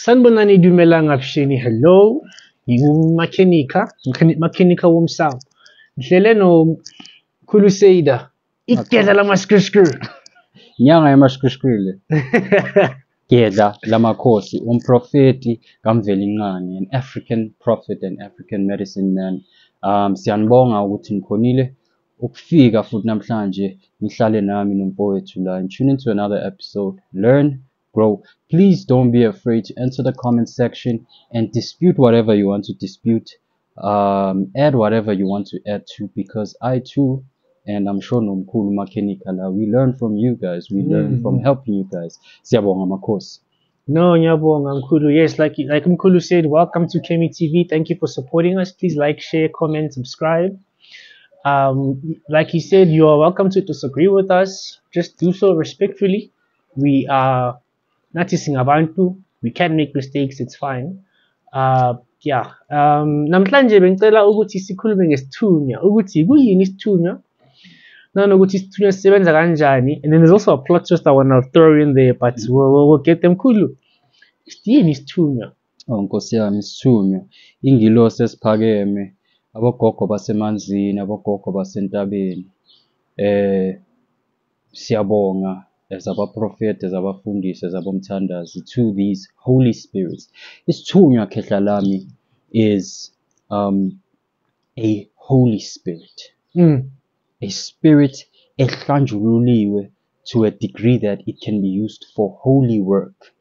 Sanibonani dumelang abusheni. Hello, ngingumakhenika womsamo. Ngihlele no-Crusader. Igedla lama-skr. Nyanga yamashkrishkrile. Gedla lamakhosi, umprofeti kaMvelincane, an African prophet and African medicine man. Siyanibonga ukuthi nikhonile ukufika futhi namhlanje nihlale nami nomfowethu la and tune into another episode. Learn, grow. Please don't be afraid to enter the comment section and dispute whatever you want to dispute. Add whatever you want to add to, because I too, and I'm sure Nomkhulu Makhenika la, we learn from you guys. We learn from helping you guys. Siyabonga makhosi. No, Nyabonga Mkhulu. Yes, like Mkhulu said, welcome to Kemi TV. Thank you for supporting us. Please like, share, comment, subscribe. Like he said, you are welcome to disagree with us. Just do so respectfully. We are not abantu. We can make mistakes. It's fine. Yeah. Namhlanje bengicela ukuthi sikhulume ngesithunywa. Ukuthi kuyini isithunywa? Nanokuthi isithunywa sisebenza kanjani? And then there's also a plot twist I want to throw in there, but we'll get them khulu. Yini isithunywa? Oh Nkosi yami, isithunywa ingilosi esiphakeme, abogogo basemanzini, abogogo basentabeni. Siyabonga as abaprofeti, as abafundisi, as abomthandazi to these holy spirits. Isthunywa khehla lami is a holy spirit. A spirit ehlanjululiwe to a degree that it can be used for holy work.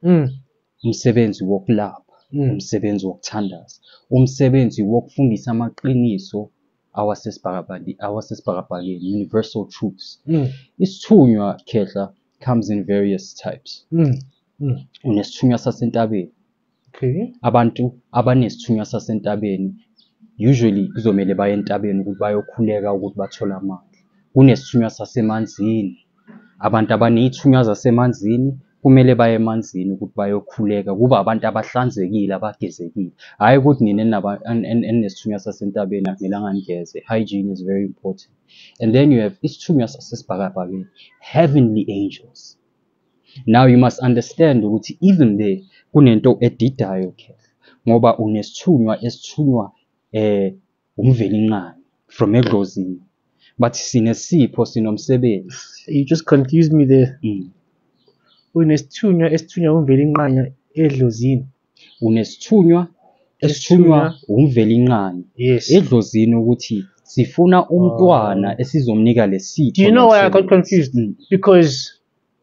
Umsebenzi wokulapha, umsebenzi wokuthandaza, umsebenzi wokufundisa amaqiniso awasesibhakabhakeni, universal truths. Isithunywa khehla comes in various types. Unesithunywa sasentabeni. Okay. Abantu abanesithunywa sasentabeni usually kuzomele baye entabeni ukuthi bayokhuleka ukuthi bathole amandla. Kunesithunywa sasemanzini. Abantu abanezithunywa zasemanzini kumele baye emanzini ukuthi bayokhuleka, kuba abantu abahlanzekile, abagezekile. Hayi ukuthi nina enesithunywa sasentabeni akumelanga ngigeze. Hygiene is very important. And then you have isithunywa sasesibhakabhakeni, heavenly angels. Now you must understand ukuthi even there kunento edidayo ke, ngoba unesithunywa esithunywa umvelincane from edlozini, but sinesipho sinomsebenzi. You just confused me there. Unesithunywa esithunywa umvelincane edlozini. Unesithunywa esithunywa umvelincane edlozini ukuthi sifuna umntwana esizomnika lesipho. Do you know why I got confused? Because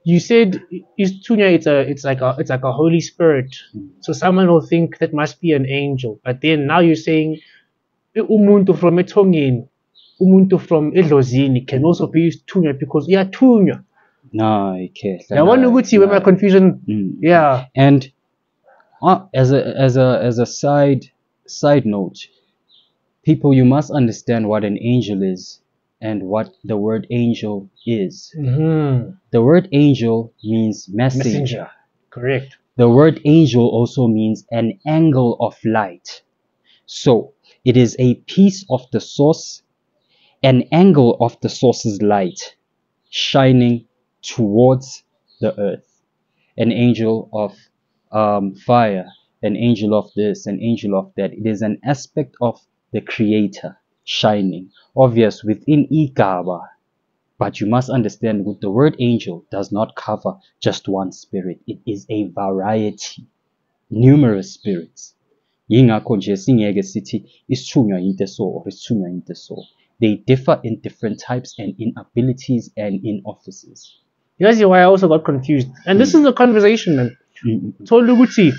you said Isthunywa, it's like a holy spirit. So someone will think that must be an angel. But then now you're saying umuntu from ethongeni, umuntu from edlozini can also be Isthunywa because iyathunywa. No, okay. I wonder where my confusion. Yeah. And as a side note, people, you must understand what an angel is and what the word angel is. The word angel means messenger. Correct. The word angel also means an angle of light. So it is a piece of the source, an angle of the source's light shining towards the earth. An angel of fire, an angel of this, an angel of that. It is an aspect of the creator shining, obvious within igaba. But you must understand that the word angel does not cover just one spirit. It is a variety, numerous spirits. Yingakho nje singeke sithi isithunywa into so or isithunywa into so. They differ in different types and in abilities and in offices. That's why I also got confused. And this is a conversation, man. Toluguti,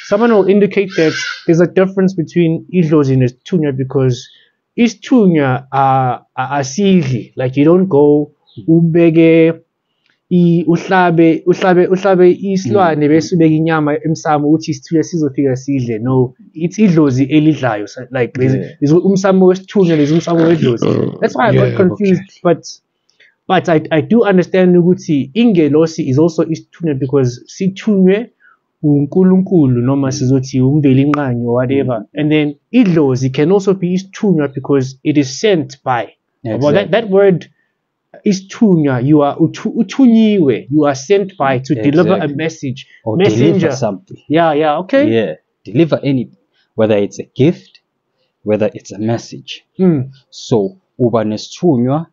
someone will indicate that there's a difference between idlozi and isithunywa because isithunywa are asidli. Like you don't go ubeke uhlabe isilwane bese ubeke inyama emsamo uthi isithunywa sizofika sidle. No, it's idlozi elidlayo. Like there's umsamo wesithunywa, there's umsamo wedlozi. That's why I got confused. Okay. But I do understand ukuthi ingelosi is also isithunywa because sithunywe uNkulunkulu noma sizothi umvelincane or whatever. And then idlozi can also be isithunywa because it is sent by. Exactly. Well, that word Isthunywa, you are uthunyiwe, you are sent by to deliver a message. Or Messenger. deliver something. Yeah, okay. Yeah, deliver anything, whether it's a gift, whether it's a message. So uba nesithunywa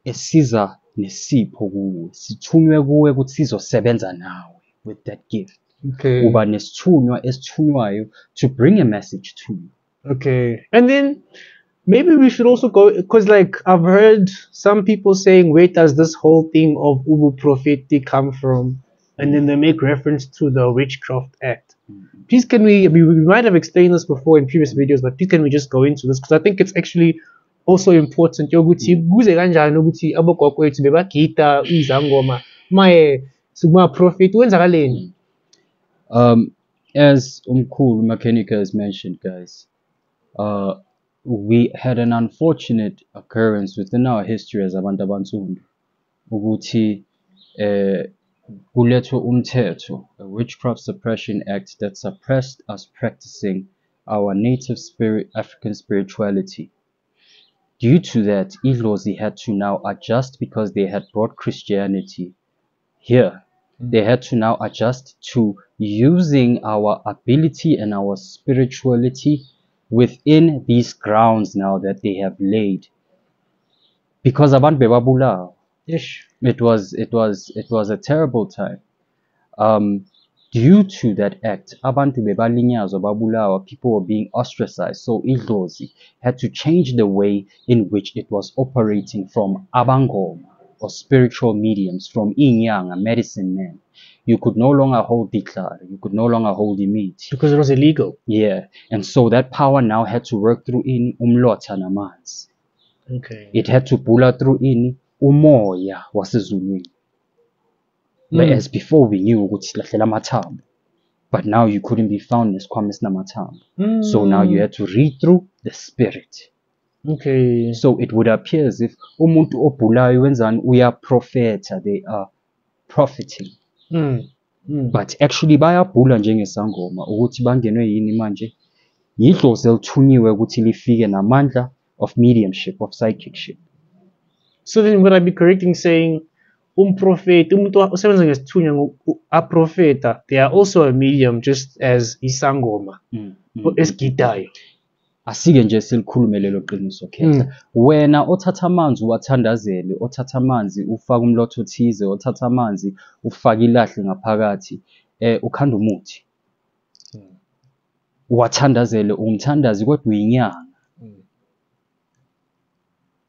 esiza nesipho kuwe, sithunywe kuwe ukuthi sizosebenza nawe with that gift. Okay. Uba nesithunywa esithunywayo to bring a message to you. Okay. And then maybe we should also go, because like I've heard some people saying, where does this whole thing of Ubu Prophetic come from? And then they make reference to the Witchcraft Act. Please, can we might have explained this before in previous videos, but please can we just go into this? Because I think it's actually also important. Yoguti kuze kanjani ukuthi abogogo wethu bebagida izangoma maye sukuma prophet wenzakaleni? As Umkhulu Mechanic has mentioned, guys, we had an unfortunate occurrence within our history as abantu abansundu ukuthi kulethwe umthetho, a Witchcraft Suppression Act that suppressed us practicing our native African spirituality. Due to that, Idlozi had to now adjust because they had brought Christianity here. They had to now adjust to using our ability and our spirituality within these grounds now that they have laid. Because abantu bebabulawa. Yes. It was a terrible time. Due to that act, abantu bebalinyazwa babulawa, people were being ostracized. So Idlozi had to change the way in which it was operating from abangoma, or spiritual mediums, from inyanga, medicine men. You could no longer hold declare, you could no longer hold imiti. Because it was illegal. Yeah, and so that power now had to work through ini umlotha namanzi. Okay. It had to pull out through ini umoya wasezulwini. Whereas before we knew ukuthi silahlela amathambo, but now you couldn't be found nesikhwama esinamathambo. So now you had to read through the spirit. Okay. So it would appear as if umuntu obhulayo wenzani uyaprofetha, they are profiting. But actually bayabhula njengesangoma ukuthi bangenwe yini manje yidlozi elithunyiwe ukuthi lifike namandla of mediumship, of psychicship. So then would I be correct in saying prophet, umuntu osebenza ngesithunywa aprofeta, they are also a medium just as isangoma esigidayo? Asike nje silikhulume lelo qiniso khetha. Wena othatha amanzi uwathandazele, othatha amanzi ufaka umlotho othize, othatha amanzi ufaka ilahle ngaphakathi, ukhanda umuthi. Uwathandazele umthandazi kodwa uyinyanga.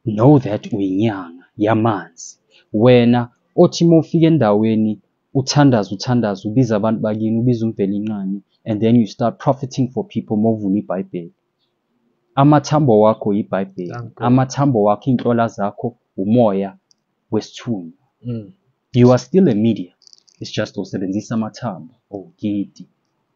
Know that uyinyanga yamanzi. Wena othi mawufika endaweni uthandaza ubiza abantu bakini, ubiza umvelincane, and then you start profiting for people mawuvula iBhayibheli. Amathambo wakho iBhayibheli, amathambo wakho inhlola zakho umoya wesithunywa. You are still a media, it's just usebenzisa amathambo ogidi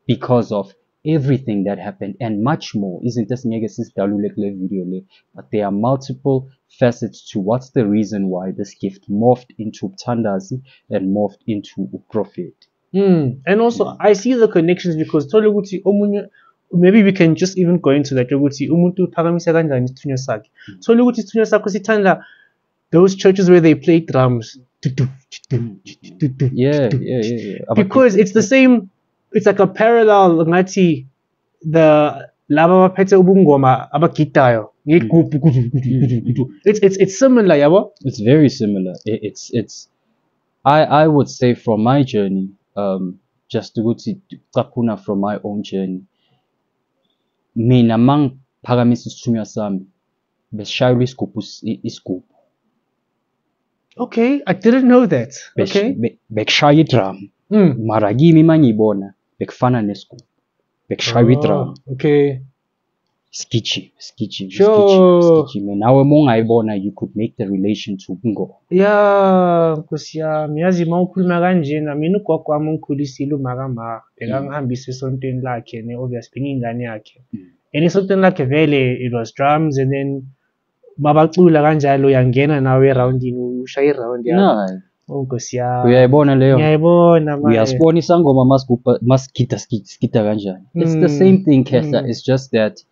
because of everything that happened and much more. Isn't esingeke sisidalule kule video le, but there are multiple facets to what's the reason why this gift morphed into Thandazi and morphed into prophet. And also I see the connections because Toluguti omunye, maybe we can just even go into that. Umuntu phakamisa kanjani isithunywa sakhe. Toluguti isithunywa sakho sithanda those churches where they play drums. Yeah. Because it's the same, it's like a parallel ngathi the laba baphethe ubungoma abagidayo. It's similar, yabo? It's very similar. It's I would say from my journey, just to go to Kapuna from my own journey. Mina mangiphakamisa isithunywa sami besishayelwa isigubhu. Okay, I didn't know that. Okay. Bekshaya idrum. Mara kimi mangibona bekufana nesigubhu. Bekshaya idrum. Okay. Skitchy. Sure. Nawe mongayibona you could make the relation to ngo. Yeah, Nkosi yami yazi mawukhuluma kanjena mina ugogo wami ungikhulisile umakama bekangihambisa esontweni lakhe ne obviously ngingane yakhe. And esontweni lakhe vele it was drums and then babacula kanjalo yangena nawe eroundini ushaya iround yakho. Nkosi yami. Uyayibona leyo? Ngiyayibona manje. Uyasibona isangoma masigida kanjani. It's the same thing, Kehla. It's just that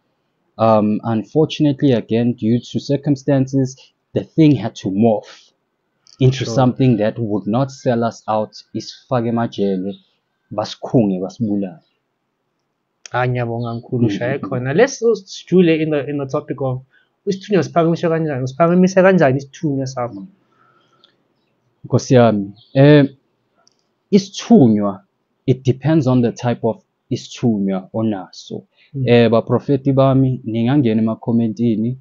unfortunately, again, due to circumstances, the thing had to morph. into Sure. something that would not sell us out, isifake emajele, basikhunge, basibulale. Ngiyabonga kakhulu ushaye khona. Let's sijule in the topic of isithunywa siphakamiswe kanjani. Siphakamise kanjani isithunywa sakho? Nkosi yami, isithunywa, it depends on the type of isithunywa onaso. Baprofeti bami ningangena emakhomentini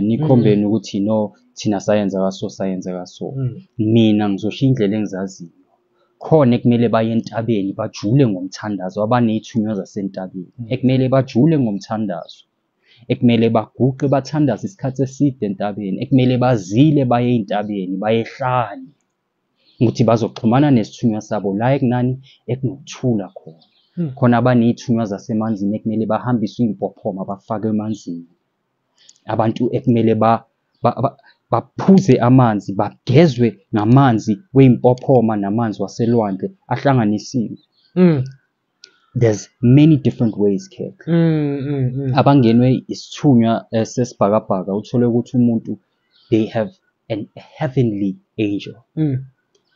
nikhombeni ukuthi no thina sayenza kaso. Mina ngizosho indlela engizaziyo. Khona ekumele baye entabeni bajule ngomthandazo, abaney'thunywa zasentabeni ekumele bajule ngomthandazo, ekumele baguqe bathandaze isikhathi eside entabeni, ekumele bazile baye ey'ntabeni bayehlane ukuthi bazoxhumana nesithunywa sabo la ekunani ekunokuthula khona. Khona abaney'thunywa zasemanzini ekumele bahambiswe iy'mpophoma bafake emanzini. Abantu ekumele baphuze amanzi, bagezwe ngamanzi wey'mpophoma namanzi waselwandle ahlanganisiwe. There's many different ways, Kek. Abangenwe isithunywa sesibhakabhaka uthole ukuthi umuntu, they have a heavenly angel.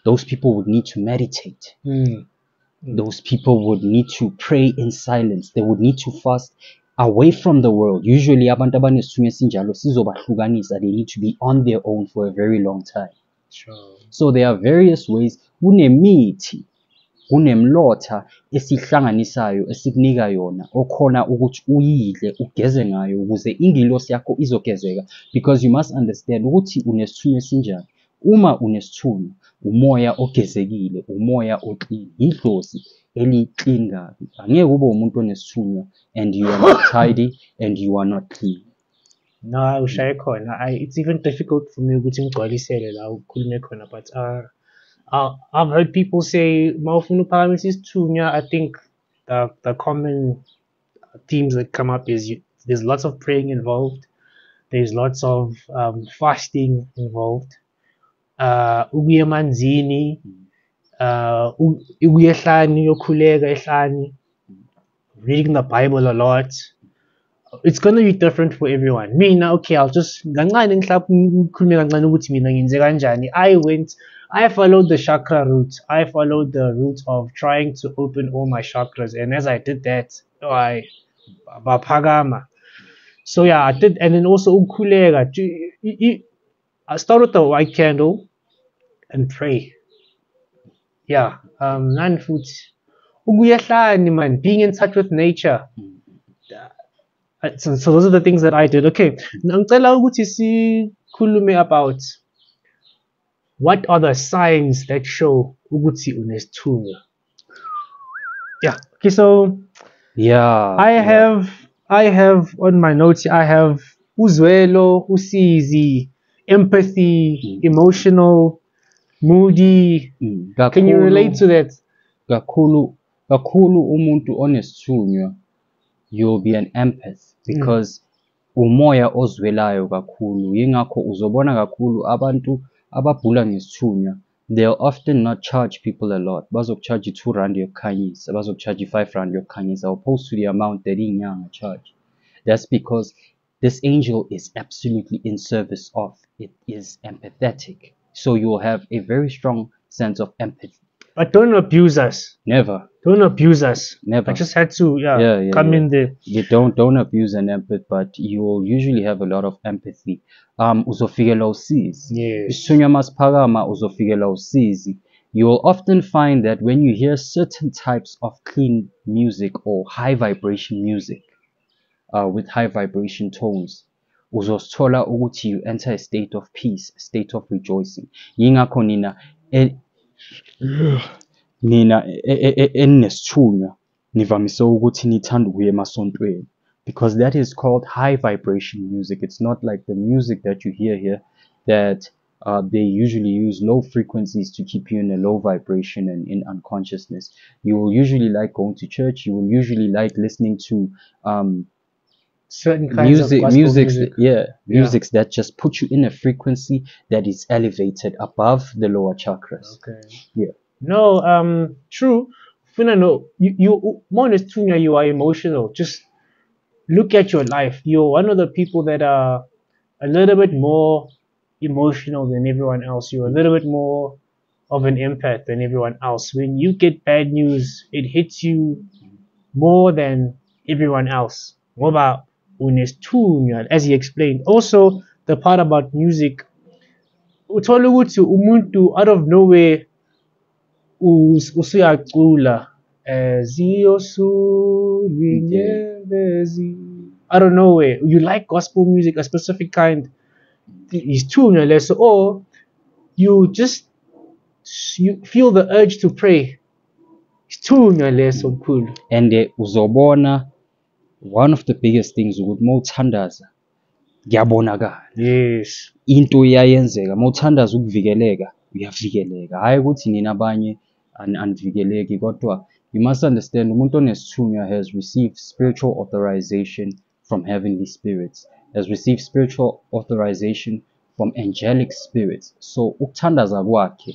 Those people would need to meditate. Those people would need to pray in silence. They would need to fast away from the world. Usually abantu abanesithunywa esinjalo sizobahlukanisa. They need to be on their own for a very long time. Sure. So there are various ways. Kunemithi, kunemlotha esihlanganisayo esikunika yona okhona ukuthi uyidle ugeze ngayo ukuze ingilosi yakho izogezeka, because you must understand ukuthi unesithunywa esinjani. Uma unesithunywa, umoya ogezekile, umoya oclean, idlozi eli-clean kabi. Angeke ube umuntu onesithunywa and you are not tidy and you are not clean. No, ushaye khona. It's even difficult for me ukuthi ngigcwalisele la ukhulume khona, but I've heard people say mawufuna uphakamisa isithunywa. I think the common themes that come up is there's lots of praying involved. There's lots of fasting involved. Ukuya emanzini, ukuya ehlani, uyokhuleka ehlani, reading the Bible a lot. It's going to be different for everyone. Mina, okay, I'll just kancane ngikhulume kancane ukuthi mina ngenze kanjani. I followed the chakra route. I followed the route of trying to open all my chakras, and as I did that, baphakama. So yeah, I did, and then also ukukhuleka. I start with the white candle and pray. Yeah, nani futhi ukuya ehlani, man, being in touch with nature. So those are the things that I did. Okay, ngicela ukuthi sikhulume about what are the signs that show ukuthi unesithunywa. Yeah. Okay, so yeah, I have on my notes, I have uzwelo, usizi, empathy, emotional, moody. Can you relate to that? Kakhulu umuntu onesithunywa, you'll be an empath because umoya ozwelayo kakhulu. Yingakho uzobona kakhulu abantu ababhula ngesithunywa, they'll often not charge people a lot. Bazokucharge you R2 yokukhanyisa, bazokucharge you R5 yokukhanyisa, opposed to the amount that inyanga charge. That's because this angel is absolutely in service of. It is empathetic. So you will have a very strong sense of empathy. But don't abuse us. Never. Don't abuse us. Never. I just had to come in there. You don't abuse an empath, but you will usually have a lot of empathy. Uzofikela usizi. Yes. Isithunywa masiphakama uzofikela usizi. You will often find that when you hear certain types of clean music or high vibration music, with high vibration tones, uzosithola ukuthi you enter a state of peace, a state of rejoicing. Yingakho nina enesithunywa nivamise ukuthi nithanda ukuya emasontweni, because that is called high vibration music. It's not like the music that you hear here that they usually use low frequencies to keep you in a low vibration and in unconsciousness. You will usually like going to church. You will usually like listening to certain kinds of music that just put you in a frequency that is elevated above the lower chakras. Okay. Yeah. No, true. Funa, no, you more than isithunywa, you are emotional. Just look at your life. You're one of the people that are a little bit more emotional than everyone else. You're a little bit more of an empath than everyone else. When you get bad news, it hits you more than everyone else. What about Isthunywa, as he explained? Also, the part about music, uthola ukuthi umuntu out of nowhere usuyacula out of nowhere. You like gospel music, a specific kind, Isthunywa leso, or you feel the urge to pray. Isthunywa leso mkhulu. And uzobona, one of the biggest things ukuthi mawuthandaza kuyabonakala. Yes. Into iyayenzeka, mawuthandaza ukuvikeleka uyavikeleka, hayi ukuthi nina abanye anivikeleki, kodwa you must understand umuntu onesithunywa has received spiritual authorization from heavenly spirits, has received spiritual authorization from angelic spirits. So ukuthandaza kwakhe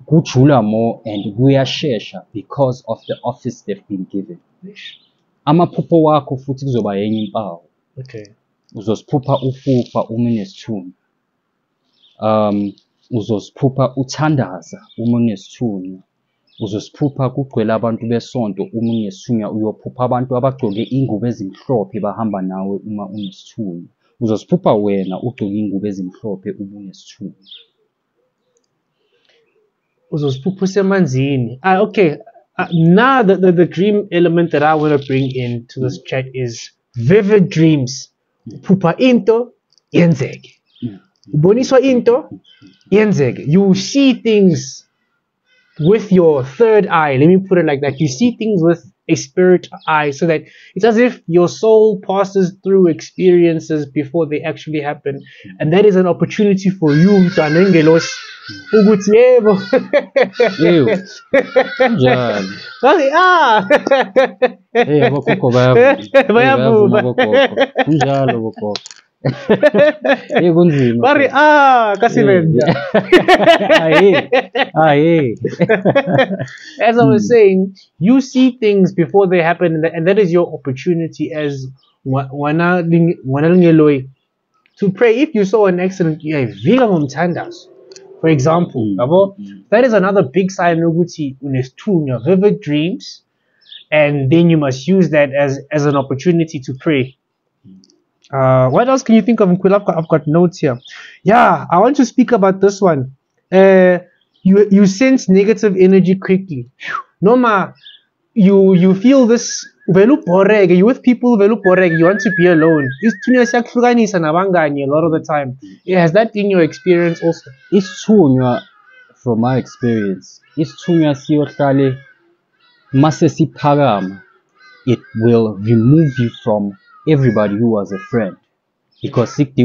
kujula more and kuyashesha because of the office they've been given. Amaphupho wakho futhi kuzoba yenye impawu. Okay. Uzosiphupha ufufa uma unesithunywa. Uzosiphupha uthandaza uma unesithunywa. Uzosiphupha kugcwele abantu besonto uma unesithunywa. Uyophupha abantu abagcoke ingubo ezimhlophe bahamba nawe uma unesithunywa. Uzosiphupha wena ugcoke ingubo ezimhlophe uma unesithunywa. Uzosiphupha usemanzini. Okay. Now the dream element that I want to bring into this chat is vivid dreams. Phupha into yenzeke. Uboniswa into yenzeke. You see things with your third eye. Let me put it like that. You see things with a spirit eye, so that it's as if your soul passes through experiences before they actually happen, and that is an opportunity for you to anengelos ukuthi yebo. Hey, abokhokho bayavuka. Kunjalo bokhokho. Hey kunzima. Bari kasibenza. As I was saying, you see things before they happen, and that is your opportunity as wanalungeloi to pray. If you saw an accident, for example, that is another big sign ukuthi unesithunywa, vivid dreams, and then you must use that as an opportunity to pray. What else can you think of? I've got notes here. Yeah, I want to speak about this one. You sense negative energy quickly. Noma, you feel this. You with people, you want to be alone. A lot of the time. Yeah, has that been your experience also? Isthunywa, from my experience, Isthunywa siyohlale mase siphakama, it will remove you from everybody who was a friend, because it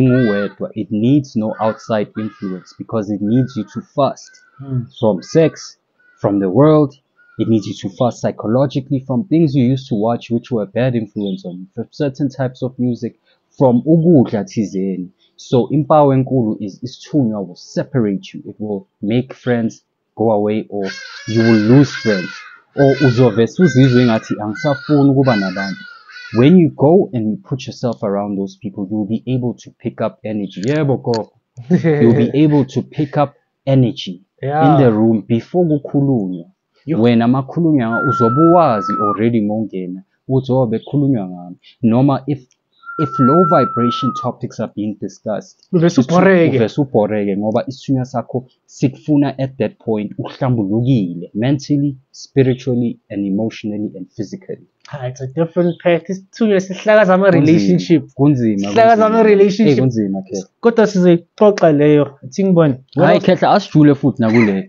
needs no outside influence, because it needs you to fast from sex, from the world. It needs you to fast psychologically from things you used to watch which were a bad influence on you, from certain types of music, from ukudla thizeni. So impawu enkulu is Isthunywa will separate you. It will make friends go away, or you will lose friends, or uzovese uzizwe ngathi angisafuni ukuba nabantu. When you go and you put yourself around those people, you'll be able to pick up energy. You'll be able to pick up energy in the room before kukhulunywa. When amakhulunywa uzobuwazi already mongena uzobe khulunywa ngami. Noma if low vibration topics are being discussed, uvese ubhoreke ngoba isithunywa sakho sikufuna at that point uhlambulukile, mentally, spiritually, and emotionally and physically. It's a different path. Isithunywa sihlakaza ama-relationship. Kunzima. Sihlakaza ama-relationship. Kunzima ke. Kodwa sizoyixoxa leyo. Thingibona. Hayi khehla asijule futhi nakule.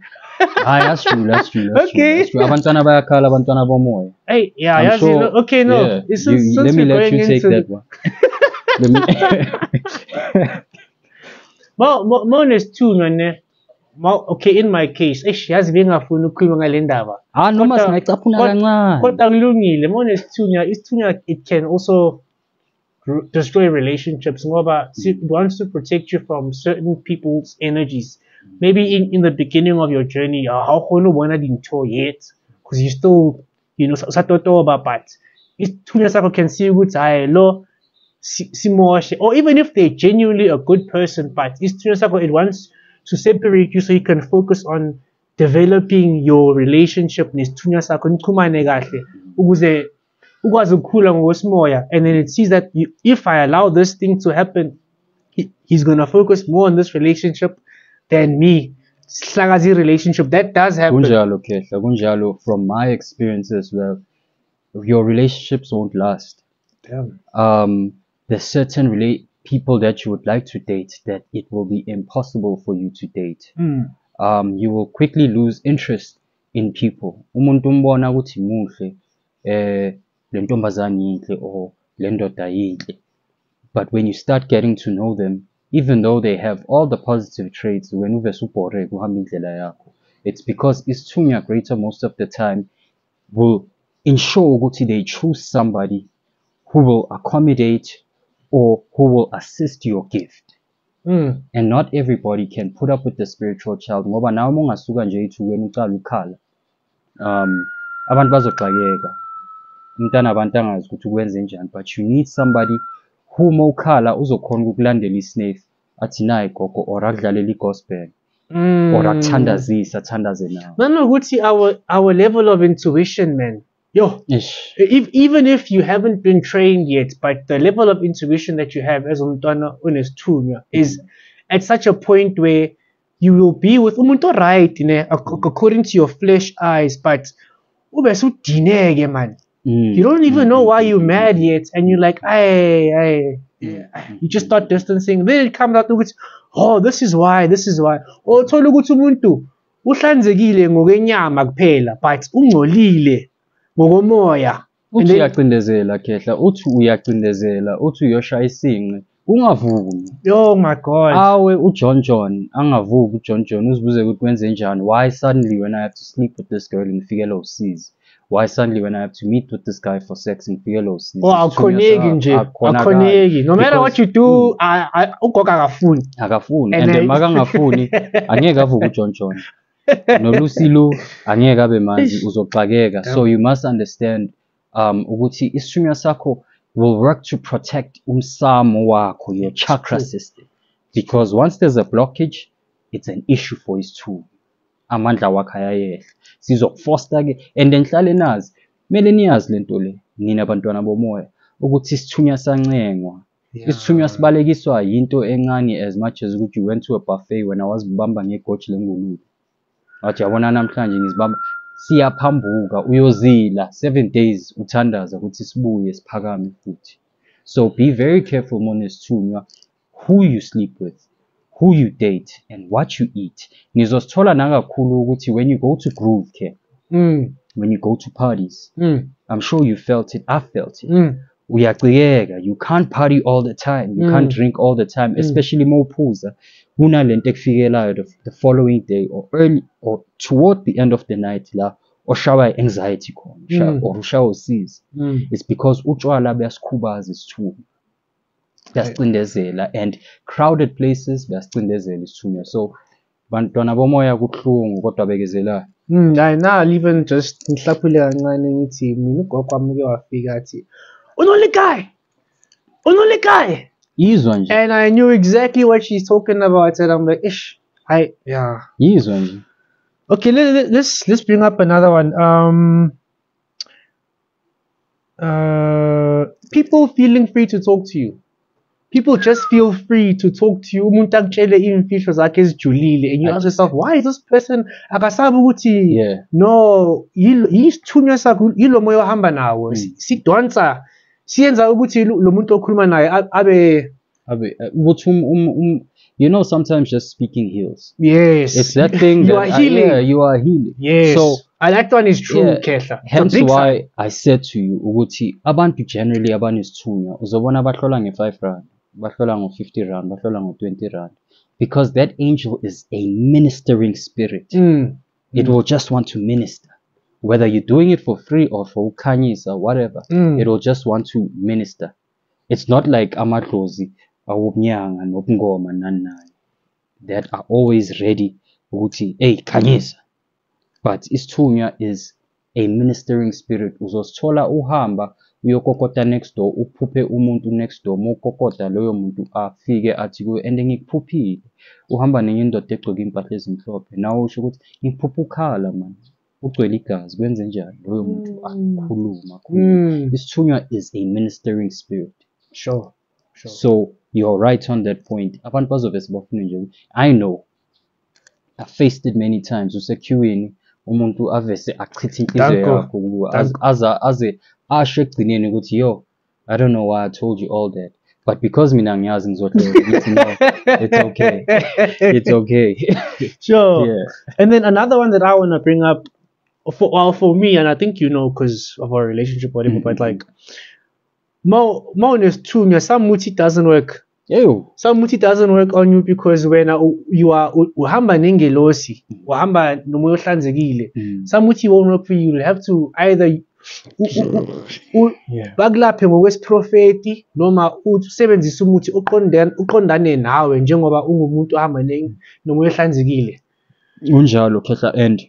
Hayi asijule. Okay. Abantwana bayakhala, abantwana bomoya. Hey, yeah, sure, okay, no. Yeah, Let me let you take that one. Okay, in my case, yazi bengafuni ukukhuluma ngale ndaba. Noma singayicaphuna kancane. Kodwa kulungile. Isithunywa, it can also destroy relationships ngoba it wants to protect you from certain people's energies. Maybe in the beginning of your journey, how khona dintho yet, because you still, usatotoba, but isithunywa sakho can see ukuthi hayi lo simoshe, or even if they're genuinely a good person, but isithunywa sakho, it wants to separate you so you can focus on developing your relationship nesithunywa sakho, nichumane kahle ukuze ukwazi ukukhula ngokwesimoya. And then it sees that if I allow this thing to happen, he's gonna focus more on this relationship than me. Sihlakazi relationship, that does happen. Kunjalo Kehla, kunjalo. From my experience as well, your relationships won't last. Damn. There's certain people that you would like to date that it will be impossible for you to date. You will quickly lose interest in people. Umuntu umbona ukuthi muhle, le ntombazane yinhle or le ndoda yinhle. But when you start getting to know them, even though they have all the positive traits, it's because isithunywa greater most of the time will ensure ukuthi they choose somebody who will accommodate or who will assist your gift. And not everybody can put up with the spiritual child. Ngoba nawe ungasuka nje ethukweni uqala ukhala, abantu bazoxakeka, umntana abantu angazi ukuthi ukwenze njani. But you need somebody who mawukhala uzokhona ukukulandela isnefu athi nayi gogo, or akudlalela igospel, or akuthandazise athandaze nawe. Nanokuthi our level of intuition, man. Yo, even if you haven't been trained yet, but the level of intuition that you have as umntwana onesithunywa is at such a point where you will be with umuntu right, according to your flesh eyes, but ube sudineke, man. You don't even know why you're mad yet, and you're like, you just start distancing. Then it comes out, oh, this is why. Oh, thola ukuthi umuntu uhlanzekile ngokwenyama kuphela, but ungcolile ngokomoya. Uthi uyacindezela Kehla, uthi uyacindezela, uthi uyoshaya isinqe, ungavumi. Oh my God. Awe uJohn angavuki uJohn uzibuze ukuthi kwenze njani. Why suddenly when I have to sleep with this girl ngifikela usizi? Why suddenly when I have to meet with this guy for sex ngifikela usizi? Oh, akhoneki nje, akhoneki. No matter what you do, ugoga akafuni. And then makangafuni angeke avuke uJohn. Nolusilu angeke abe manzi, uzoxakeka. So you must understand ukuthi isithunywa sakho will work to protect umsamo wakho, your chakra system, because once there's a blockage, it's an issue for isithunywa. Amandla wakho ayayehla, sizokufoster ke. And then hlale nazi, kumele niyazi lento le nina bantwana bomoya ukuthi isithunywa sancengwa. Isithunywa sibalekiswa yinto encane as much as ukuthi you went to a buffet when I was bamba ngegoji lengulube. Athi yabona namhlanje ngizibamba, siyaphambuka uyozila 7 days uthandaza ukuthi sibuye siphakame futhi. So be very careful monesithunywa, who you sleep with, who you date, and what you eat. Nizosithola nakakhulu ukuthi when you go to groove care, when you go to parties, I'm sure you felt it, I felt it. Uyacikeka, you can't party all the time, you can't drink all the time, especially mawuphuza kunalento ekufikelayo the following day or early or toward the end of the night la oshawa anxiety khona or ushawa usizi. It's because utshwala buyasikhubaza isithunywa, buyasicindezela, and crowded places buyasicindezela isithunywa. So bantwana bomoya kuhlungu kodwa bekezelayo. Now I'll even just ngihlaphule kancane ngithi mina ugogo wami uke wafika athi unolikayi Yizwa nje. And I knew exactly what she's talking about, and I'm like, ish, Yizwa nje. Okay, let's bring up another one. People feeling free to talk to you. People just feel free to talk to you. Umuntu akutshele imfihlo zakhe ezijulile, and you ask yourself, why is this person akasabi ukuthi no yisithunywa sakho yilo moya ohamba nawo sidonsa siyenza ukuthi lo muntu okhuluma naye abe you know, sometimes just speaking heals. Yes, it's that thing you that are healing. You are healing. Yes, so that one is true. Hence why I said to you ukuthi abantu generally abanisithunywa uzobona bahlola nge5 rand, bahlola ngo50 rand, bahlola ngo20 rand, because that angel is a ministering spirit. It will just want to minister, whether you're doing it for free or for ukhanyisa or whatever. It will just want to minister. It's not like amadlozi awubunyanga nobungoma nani that are always ready ukuthi hey khanyisa. But isithunywa is a ministering spirit. Uzosithola uhamba uyokokota next door uphuphe umuntu next door mokokota loyo muntu afike athi kuwe and ngikuphuphile uhamba nenye indoda egcoke impahla ezimhlophe nawe usho ukuthi ngiphupha ukhala man ugcwele igazi kwenze njani loyo muntu akhuluma isithunywa is a ministering spirit. Sure. So you're right on that point. Abantu bazovese bafune nje I know I faced it many times usequeuini umuntu avese achithe inhliziyo yakho aze asho ekugcineni ukuthi yo I don't know why I told you all that but because mina ngiyazi ngizohlela ukuthi no it's okay it's okay. Sure. Yeah. And then another one that I want to bring up for me, and I think you know because of our relationship or whatever, but like Mo is true. Some muti doesn't work. Ew. Some muti doesn't work on you because when you are uhamba nengelosi, uhamba nomoya ohlanzekile. Some muti won't work for you. You have to either bakulaphe ngokwesiprofeti noma usebenzise umuthi uqondane nawe njengoba ungumuntu ohamba nomoya ohlanzekile. Unjalo khehla and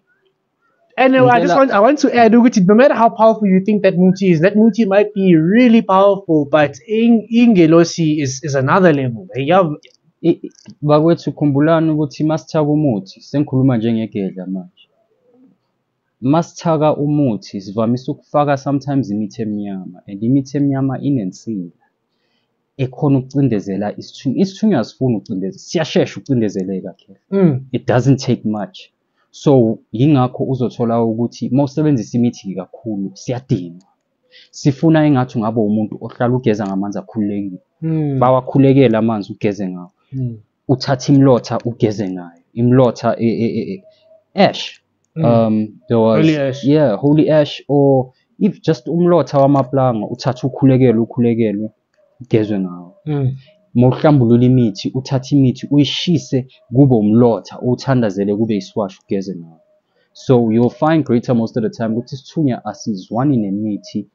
anyway, I want to add, no matter how powerful you think that muti is, that muti might be really powerful, but ingelosi is another level. Bakwethu khumbulani ukuthi masithaka umuthi sengikhuluma njengegedla manje. Masithaka umuthi sivamise ukufaka sometimes imithi emnyama and imithi emnyama inensila ekhona ukucindezela isithunywa. Isithunywa asifuni ukucindezela, siyashesha ukucindezeleka khe. It doesn't take much. So yingakho uzothola ukuthi mawusebenzisa imithi kakhulu siyadinwa. Sifuna engathi ngabe umuntu ohlala ugeza ngamanzi akhululekile. Bawakhulekela amanzi ugeze ngawo. Uthatha imlotha ugeze ngayo. Imlotha ash. There was holy ash. Yeah, holy ash or if just umlotha wamaplanga uthatha ukhulekele ugezwe ngawo. Mawuhlambulula imithi uthatha imithi uyishise kube umlotha uthandazele kube iswash ugeze ngawo. So you'll find greater most of the time ukuthi isithunywa asizwani nemithi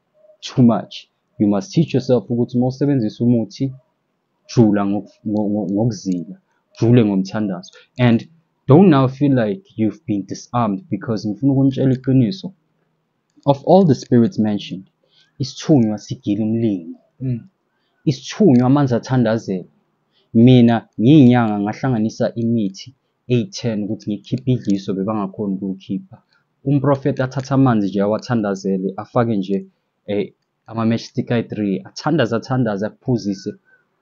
too much. You must teach yourself ukuthi mawusebenzisa umuthi jula ngokuzila, jule ngomthandazo. And don't now feel like you've been disarmed because ngifuna ukunitshela iqiniso. Of all the spirits mentioned, isithunywa sigila umlingo. Isithunywa amanzi athandazela. Mina ngiyinyanga ngahlanganisa imithi 810 ukuthi ngikhiphe idliso bebangakhona ukukhipha. Umprofeti athatha amanzi nje awathandazele afake nje ama-matchstick ayi3 athandaza akuphuzise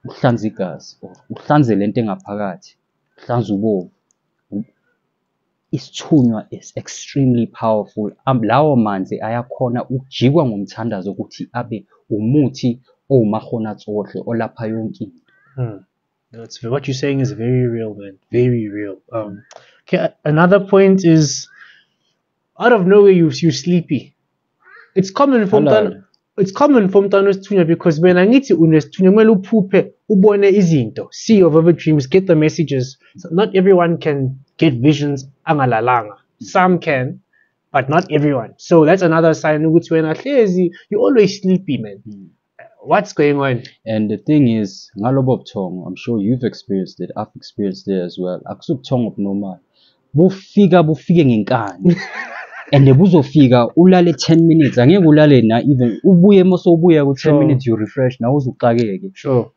uhlanze igazi uhlanze lento engaphakathi uhlanze ubovu. Isithunywa is extremely powerful. Lawo manzi ayakhona ukujikwa ngomthandazo ukuthi abe umuthi owumahonatsohle olapha yonke into. That's what you're saying is very real, man. Very real. Okay, another point is out of nowhere you're sleepy. It's common for mntwana wesithunywa because when angithi unesithunywa kumele uphuphe ubone izinto, see your vivid dreams, get the messages. So not everyone can get visions angalalanga. Some can, but not everyone. So that's another sign ukuthi wena hlezi you're always sleepy, man. What's going on? And the thing is, ngalobo buthongo, I'm sure you've experienced it. I've experienced it as well. Akusubuthongo obunormal. Bufike ngenkani. And buzofika ulale 10 minutes. Angeke ulale na even ubuye mosowubuya ku 10 minutes you refresh na uzuqakeke. Sure.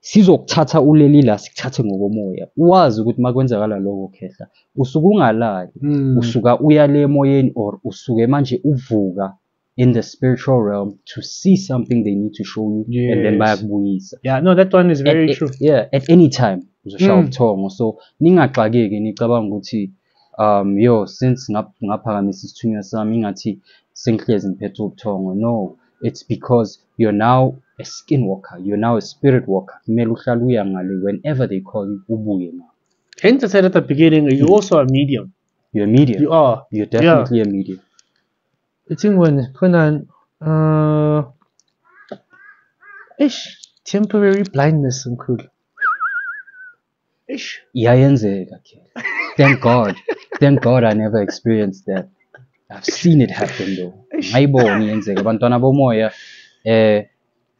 Sizokuthatha uleli la sikuthathe ngokomoya. Uwazi ukuthi makwenzakala lokho khehla. Usuke ungalali. Usuka uyale emoyeni or usuke manje uvuka in the spiritual realm to see something they need to show you. Yes. And then bayakubuyisa. Yeah, no, that one is very true. Yeah, at any time uzoshawa ubuthongo. So ningaxakeki nicabanga ukuthi since ngaphakamisa isithunywa sami ingathi sengihlezi ngiphethe ubuthongo. No, it's because you're now a skinwalker, you're now a spirit walker. Kumele uhlale uya ngale whenever they call you ubuye na. Hence I said at the beginning, you're also a medium. You're a medium. You are. You're definitely a medium. Iyithunywa temporary blindness mkhulu. Iyayenzeka ke. Thank God I never experienced that. I've seen it happen though. Ngayibona iyenzeka abantwana bomoya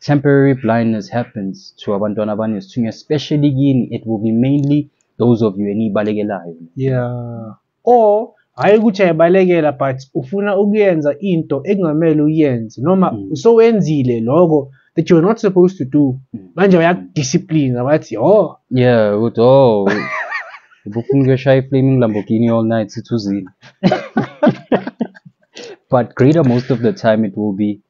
temporary blindness happens to abantwana abanesithunywa, especially kini. It will be mainly those of you enibalekelayo. Yeah. Or hayi ukuthi ayabalekela but ufuna ukuyenza into engamele uyenze noma usowenzile lokho that you're not supposed to do manje bayakudiscipline abathi oh yeah ukuthi oh ubufuna ukuyashaya flaming Lamborghini all night sithuzile. But greater most of the time it will be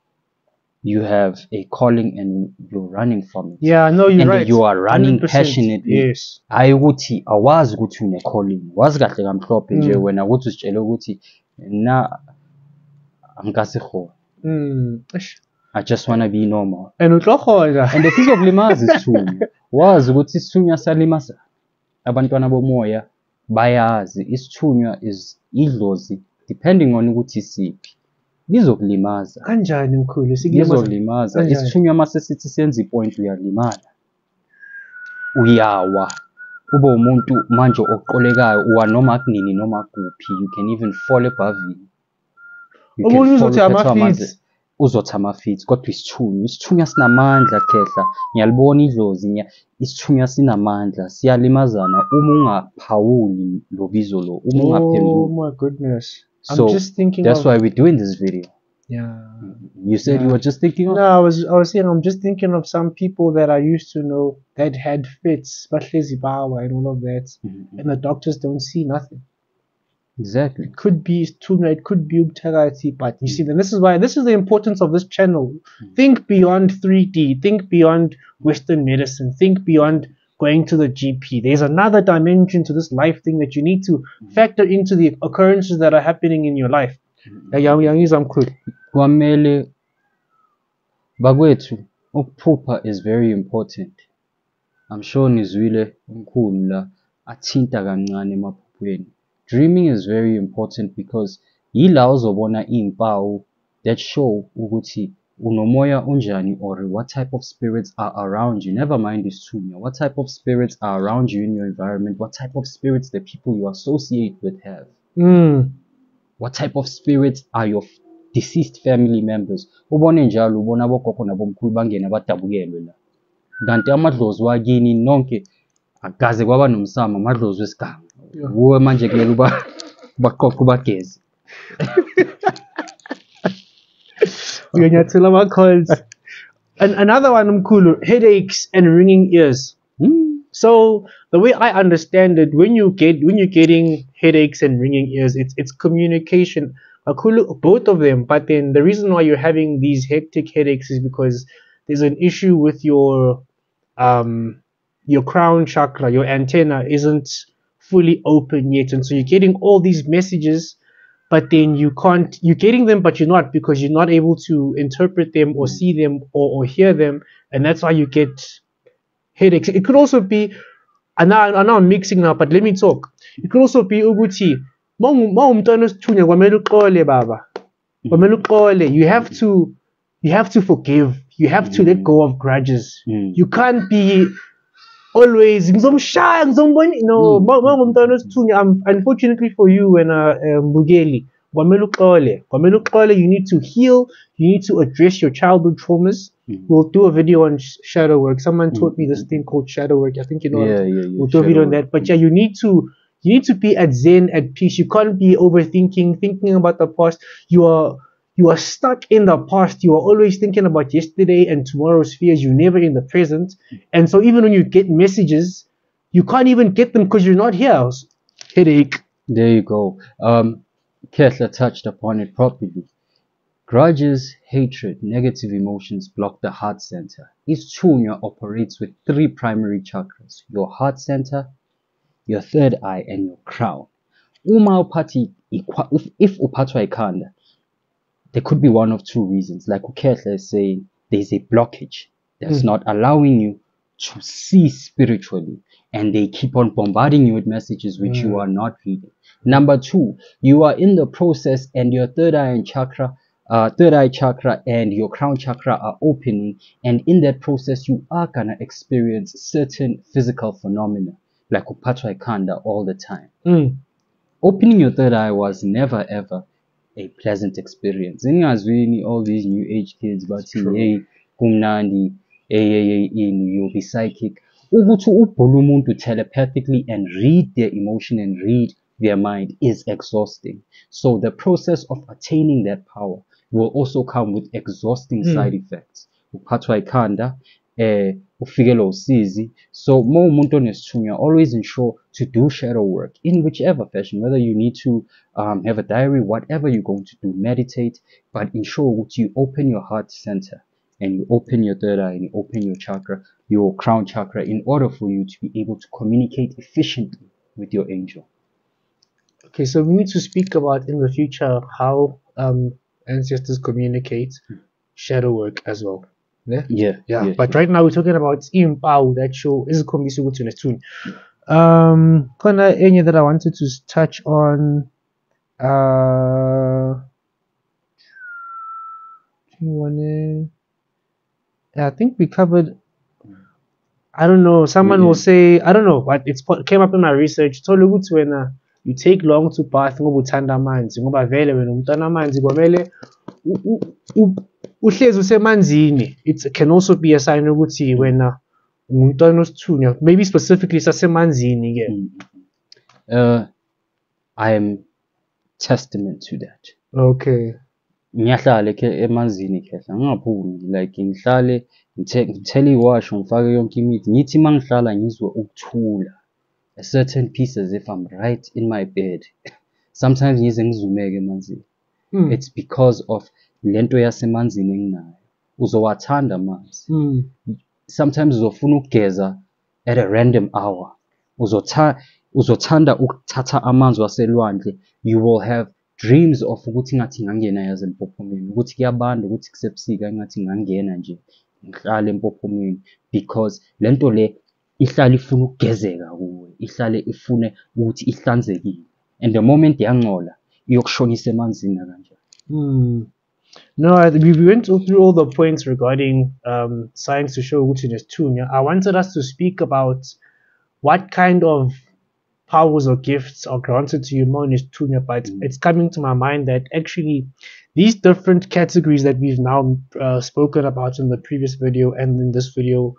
you have a calling and you're running from it. Yeah, no, you're and right. You are running 100%. passionately. Yes. Hayi ukuthi awazi ukuthi une calling. Wazi kahle kamhlophe nje wena ukuthi usitshela ukuthi na angikasikhona. I just want to be normal. And utlokhona. And sizokulimaza isithunywa. Wazi ukuthi isithunywa salimaza. Abantwana bomoya bayazi isithunywa is idlozi depending on ukuthi siphi. Lizokulimaza. Kanjani mkhulu? Lizokulimaza. Isithunywa mase sithi senza ipoint uyalimala. Uyawa. Ube umuntu manje oqolekayo uwa noma kunini noma kuphi. You can even fall above it. Umuntu uzothi ama-feet. Uzothi ama-feet kodwa isithunywa sinamandla khehla. Ngiyalibona idlozi isithunywa sinamandla. Siyalimazana uma ungaphawuli lo bizo lo. Uma ungaphenduli. Oh my goodness. So I'm just thinking that's why we're doing this video. Yeah. You said you were just thinking of? No, I was saying I'm just thinking of some people that I used to know that had fits, especially Zimbabwe and all of that, and the doctors don't see nothing. Exactly. It could be Isthunywa, it could be Ubutagati, but you see, then this is the importance of this channel. Think beyond 3D, think beyond Western medicine, think beyond going to the GP. There's another dimension to this life thing that you need to factor into the occurrences that are happening in your life. Kwamele bakwethu ukuphupha is very important. I'm sure nizwile umkhulu la athinta kancane emaphuphweni. Dreaming is very important because yila uzobona impawu that show ukuthi unomoya unjani or what type of spirits are around you. Never mind isithunywa. What type of spirits are around you in your environment? What type of spirits the people you associate with have? What type of spirits are your deceased family members? Ubone njalo ubona abogogo nabomkhulu bangena badabukelwe la. Kanti amadlozi wakini nonke akaze kwaba nomsamo amadlozi wesiganga. Uwe manje kumele ubaqoqe ubageze. Uyanyathela ama-calls. And another one mkhulu, headaches and ringing ears. So the way I understand it, when you're getting headaches and ringing ears, it's communication. Both of them. But then the reason why you're having these hectic headaches is because there's an issue with your crown chakra. Your antenna isn't fully open yet, and so you're getting all these messages, but then you're getting them, but you're not, because you're not able to interpret them or see them or hear them, and that's why you get headaches. It could also be, and now I'm mixing now, but let me talk. It could also be ukuthi mawumntwana osithunywa kwamele uxole baba. Kwamele uxole. You have to forgive. You have to let go of grudges. You can't be always ngizomshaya ngizombona. No, mawumntwana osithunywa, unfortunately for you wena Mbugeli, kwamele uxole. You need to heal. You need to address your childhood traumas. We'll do a video on shadow work. Someone taught me this thing called shadow work. I think you know. We'll do a video on that. But yeah, you need to be at zen, at peace. You can't be overthinking, thinking about the past. You are stuck in the past. You are always thinking about yesterday and tomorrow's fears. You're never in the present. And so even when you get messages, you can't even get them because you're not here. Headache. There you go. Kethla touched upon it properly. Grudges, hatred, negative emotions block the heart center. Isthunywa operates with 3 primary chakras: your heart center, your third eye, and your crown. Uma uphathi, if uphathwa ikhanda, there could be one of 2 reasons. Like Ukethla is saying, there's a blockage that's not allowing you to see spiritually, and they keep on bombarding you with messages which you are not reading. Number 2, you are in the process and your third eye chakra and your crown chakra are opening, and in that process you are gonna experience certain physical phenomena like uphathwa ikhanda all the time. Opening your third eye was never ever a pleasant experience. Ingazwini all these new age kids bathi hey kumnandi, hey you'll be psychic. Ukuthi ubhula umuntu telepathically and read their emotion and read their mind is exhausting. So the process of attaining that power will also come with exhausting side effects. Uphathwa ikhanda, ufikelwa usizi. So uma umuntu onesithunywa, always ensure to do shadow work in whichever fashion, whether you need to have a diary, whatever you're going to do, meditate, but ensure that you open your heart center and you open your third eye and you open your chakra, your crown chakra, in order for you to be able to communicate efficiently with your angel. Okay, so we need to speak about in the future how ancestors communicate shadow work as well. Yeah. But right now we're talking about impawu that show izikhombisa ukuthi unesithunywa. Khona enye that I wanted to touch on. I think we covered. I don't know. Someone will say, I don't know, but it came up in my research. Thola ukuthi wena you take long to bath ngoba uthanda amanzi ngoba vele wena umntwana amanzi kwamele uhlezi usemanzini. It can also be a sign ukuthi wena umntwana osithunywa, maybe specifically sasemanzini ke. I am testament to that. Okay. Ngiyahlala emanzini khehla ngingaphumi, like ngihlale ngithele iwash ngifake yonke imithi, ngithi mangihlala ngizwe ukuthula, a certain peace, as if I'm right in my bed. Sometimes ngize ngizumeke emanzini. It's because of lento yasemanzini enginayo. Uzowathanda amanzi. Sometimes uzofuna ukugeza at a random hour. Uzothanda ukuthatha amanzi waselwandle. You will have dreams of ukuthi ngathi ngangena yaze empophomeni, ukuthi kuyabanda, ukuthi kusebusika ngathi ngangena nje ngihlale empophomeni, because lento le ihlale ifuna ukugezeka kuwe, ihlale ifune ukuthi ihlanzekile, and the moment yangcola iyokushonisa emanzini kanjalo. No, we went through all the points regarding science to show ukuthi unesithunywa. I wanted us to speak about what kind of powers or gifts are granted to you more unesithunywa, but it's coming to my mind that actually these different categories that we've now spoken about in the previous video and in this video,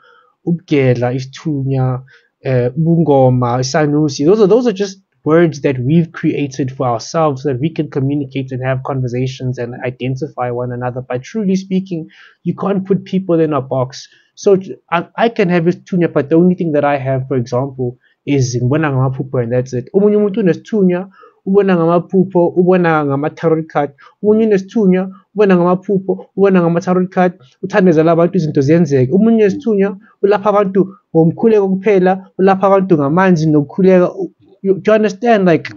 ubugedla, isithunywa, ubungoma, isanusi, those are just words that we've created for ourselves so that we can communicate and have conversations and identify one another. But truly speaking, you can't put people in a box. So I can have isithunywa, but the only thing that I have, for example, is ngibona ngamaphupho, and that's it. Omunye umuntu unesithunywa ubona ngamaphupho, ubona ngama-tarot card. Omunye unesithunywa ubona ngamaphupho, ubona ngama-tarot card, uthandezela abantu izinto ziyenzeke. Omunye unesithunywa ulapha abantu ngomkhuleko kuphela, ulapha abantu ngamanzi nokukhuleka. Do you understand? Like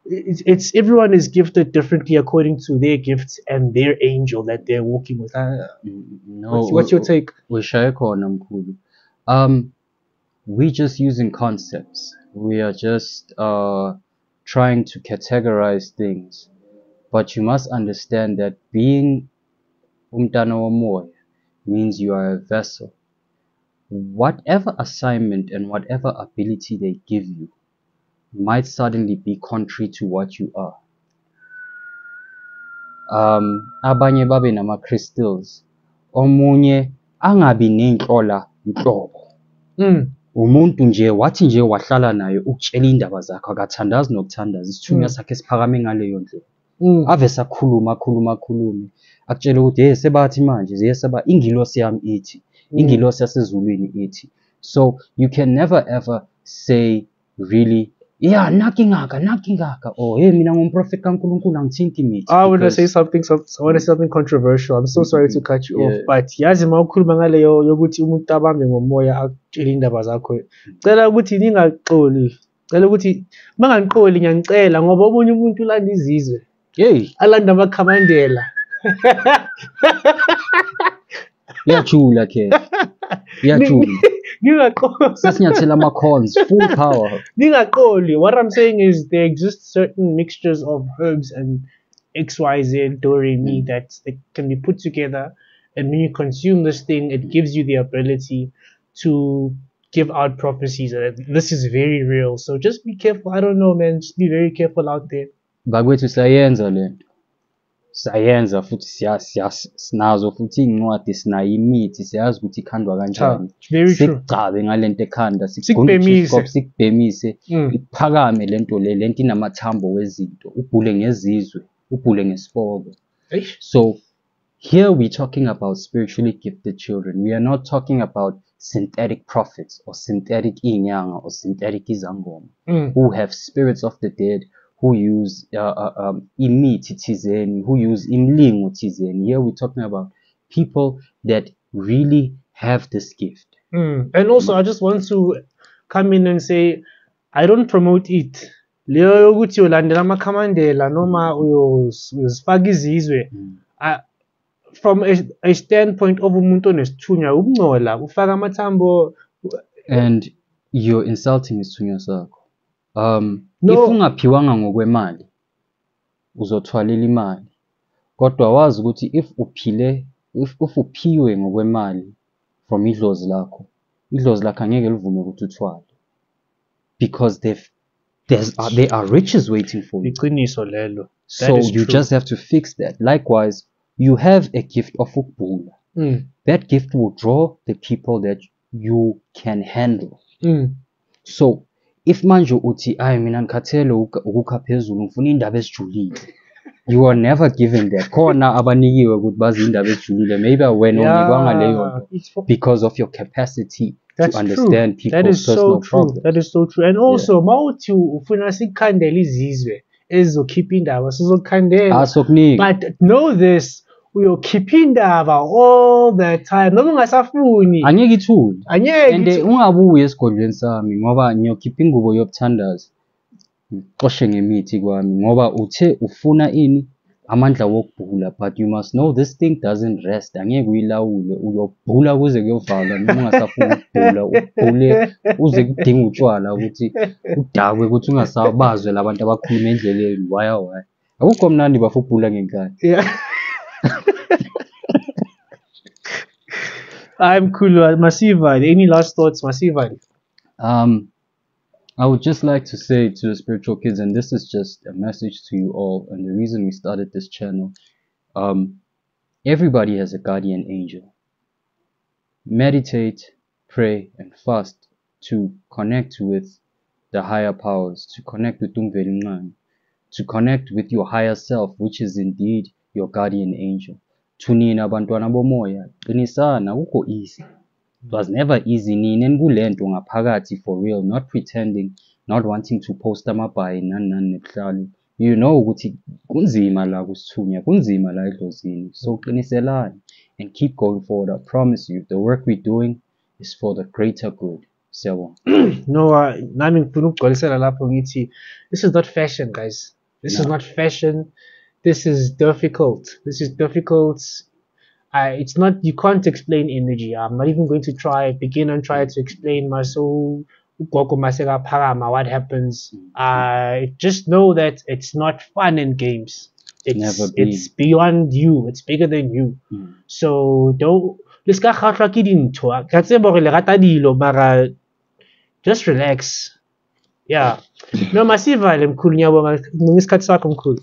it's everyone is gifted differently according to their gifts and their angel that they're walking with. No, what's your take? We're just using concepts. We are just trying to categorize things. But you must understand that being umntana womoya means you are a vessel. Whatever assignment and whatever ability they give you might suddenly be contrary to what you are. Abanye babe nama crystals. Omunye angabi nenhlola nhlobo. Umuntu nje wathi nje wahlala naye ukutshela indaba zakhe, akathandazi nokuthandaza, isithunywa sakhe siphakame ngaleyo ndlela. Ave sakhuluma akutshela ukuthi hey sebathi manje seba ingilosi yami ithi, ingilosi yasezulwini ithi. So you can never ever say really, yeah, nakingaka, or hey mina ngumprofeti kaNkulunkulu angithinti mithi. I want to say something controversial. I'm so sorry to cut you off, but yazi mawukhuluma ngaleyo yokuthi umuntu abambe ngomoya akutshela indaba zakho, cela ukuthi ningaxoli, cela ukuthi bangangiqoli, ngiyacela ngoba omunye umuntu ulanda izizwe, alanda amakhamandela. Yachula ke. Sesinyathela ama-cons, full power. What I'm saying is there exist certain mixtures of herbs and XYZ, do re mi that can be put together, and when you consume this thing, it gives you the ability to give out prophecies. This is very real, so just be careful. I don't know, man, just be very careful out there. Bagwethu sayenza lento. sayenza futhi sinazo futhi iy'ncwadi sinayo imithi siyazi ukuthi ikhandwa kanjani Very true. sikugcabe ngalento ekhanda Sikubhemise. sikubhemise iphakame lento lento inamathambo wezinto ubhule ngezizwe ubhule ngesipoko. So here we're talking about spiritually gifted children. We are not talking about synthetic prophets or synthetic inyanga or synthetic izangoma who have spirits of the dead, who use imithi thizeni, who use imlingo thizeni. Here we're talking about people that really have this gift. And also, I just want to come in and say, I don't promote it. Leyo ukuthi ulandela amakhamandela noma uyosifaka izizwe. From a standpoint of umuntu onesithunywa ukungcola ufaka amathambo. And you're insulting isithunywa sakho. No. If ungaphiwanga ngokwemali uzothwalela imali. Kodwa wazi ukuthi if uphiwe ngokwemali from idlozi lakho angeke livume ukuthi uthwale. Because there are riches waiting for you. Iqiniso lelo. So you just have to fix that. Likewise, you have a gift of ukubhula. That gift will draw the people that you can handle. So if manje uthi mina ngikhathele ukukha phezulu ngifuna indaba ezijulile, you are never given that. Khona abanikiwe ukuthi bazi indaba ezijulile, maybe wena unikwanga leyo nto because of your capacity to understand people's personal problems. That is so true. And also mawuthi ufuna sikhandele izizwe ezizokhipha indaba sizokhandela. But know this, uyokhipha indaba all the time noma ungasafuni angeke ithule angeke ungabuye esigodlweni sami ngoba ngiyokhipha ingubo yobuthandazo ngixoshe ngemithi kwami ngoba uthe ufuna ini amandla wokubhula, but you must know this thing doesn't rest. Angeke uyilawule uyobhula kuze kuyovalwa noma ungasafuni ukubhula ubhule uze kudinga utshwala ukuthi udakwe ukuthi ungasabazwe labantu abakhuluma endleleni why akukho mnandi bafu ukubhula ngenkani. I'm cool. Masiva, any last thoughts, Masiva? I would just like to say to the spiritual kids, and this is just a message to you all, and the reason we started this channel, everybody has a guardian angel. Meditate, pray, and fast to connect with the higher powers, to connect with Tumvelingan, to connect with your higher self, which is indeed your guardian angel. Tunina bantwana bomoya, qinisana akukho easy. It was never easy. Nini ngulento ngaphakathi for real, not pretending, not wanting to post amabhayi nani nebuhlalu. You know ukuthi kunzima la kusithunya, kunzima la edlozini. So qiniselani and keep going forward. I promise you, the work we're doing is for the greater good. Siyabonga. No, nami ngifuna ukugcwalisela lapho ngithi this is not fashion, guys. This is not fashion. This is difficult. This is difficult. It's not, you can't explain energy. I'm not even going to begin and try to explain my soul, what happens. Just know that it's not fun and games. It's beyond you. It's bigger than you. So just relax. Yeah. No, Masiva, I'm cool.